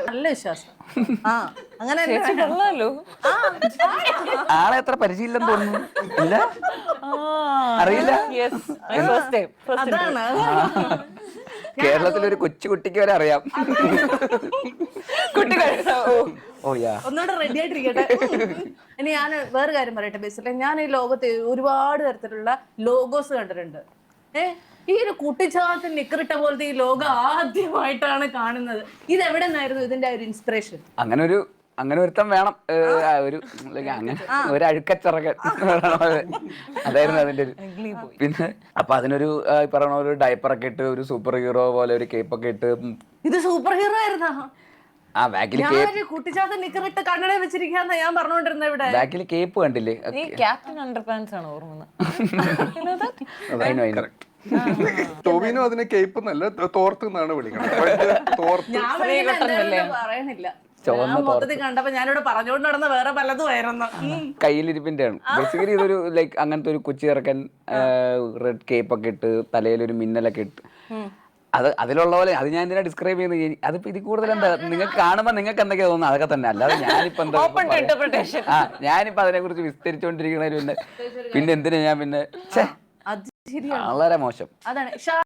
നല്ല വിശ്വാസം. ആ അങ്ങനെ ചേച്ചി കൊള്ളാലോ. ആളെ എത്ര പരിചയമില്ലെന്ന് തോന്നുന്നു. ഇല്ല, അറിയില്ല. അതാണ് കേരളത്തിലൊരു കൊച്ചുകുട്ടിക്ക് വരെ അറിയാം. ഓ യാ, ഒന്നുകൂടെ റെഡി ആയിട്ടിരിക്കട്ടെ. ഇനി ഞാൻ വേറെ കാര്യം പറയട്ടെ. ബേസിലെ ഞാൻ ഈ ലോകത്ത് ഒരുപാട് തരത്തിലുള്ള ലോഗോസ് കണ്ടിട്ടുണ്ട്. ഈ ഒരു കുട്ടിച്ചാത്തൻ നിക്കറിട്ട പോലത്തെ ഈ ലോഗോ ആദ്യമായിട്ടാണ് കാണുന്നത്. ഇത് എവിടെ നിന്നായിരുന്നു ഇതിന്റെ ഒരു ഇൻസ്പിറേഷൻ? അങ്ങനെ ഒരുത്തം വേണം. ഒരു അങ്ങനെ ഒരു അഴുക്കച്ചിറകൻ അതായിരുന്നു അതിന്റെ ഒരു. പിന്നെ അപ്പൊ അതിനൊരു പറയണ ഒരു ഡയപ്പറൊക്കെ ഇട്ട് ഒരു സൂപ്പർ ഹീറോ പോലെ ഒരു കേപ്പൊക്കെ ഇട്ട്. ഇത് സൂപ്പർ ഹീറോ ആയിരുന്നാ? ആ ബാക്കിൽ കുട്ടിച്ചാത്തൻ നിക്കറിട്ട് കണ്ണട വെച്ചിരിക്കാന്ന ഞാൻ പറഞ്ഞോണ്ടിരുന്ന. ഇവിടെ ബാക്കിൽ കേപ്പ് കണ്ടില്ലേ? ക്യാപ്റ്റൻ അണ്ടർപാൻസ് ആണ് ഓർമ്മ. ടോവിനോ അതിനെ കേപ്പ് എന്നല്ല തോർത്ത് എന്നാണ് വിളിക്കുന്നത്. പറയണില്ല. മൊത്തത്തിൽ കണ്ടപ്പോ ഞാനിവിടെ പറഞ്ഞുകൊണ്ട് നടന്ന വേറെ പലതും ആയിരുന്നു. കയ്യിലിരിപ്പിന്റെ ആണ് ബേസിക്കലി. ഇതൊരു ലൈക്ക് അങ്ങനത്തെ ഒരു കൊച്ചി ഇറക്കൻ റെഡ് കേപ്പൊക്കെ ഇട്ട് തലയിലൊരു മിന്നലൊക്കെ ഇട്ട് അതിലുള്ള പോലെ. അത് ഞാൻ എന്തിനാ ഡിസ്ക്രൈബ് ചെയ്യുന്നത്? അതിപ്പോ ഇതിൽ കൂടുതൽ എന്താ നിങ്ങൾക്ക് കാണുമ്പോ നിങ്ങൾക്ക് എന്തൊക്കെയാ തോന്നുന്നത് അതൊക്കെ തന്നെ. അല്ലാതെ ഞാനിപ്പോ എന്താ ഞാനിപ്പോ അതിനെ കുറിച്ച് വിസ്തരിച്ചുകൊണ്ടിരിക്കണ പിന്നെ എന്തിനാ ഞാൻ പിന്നെ വളരെ മോശം. അതാണ്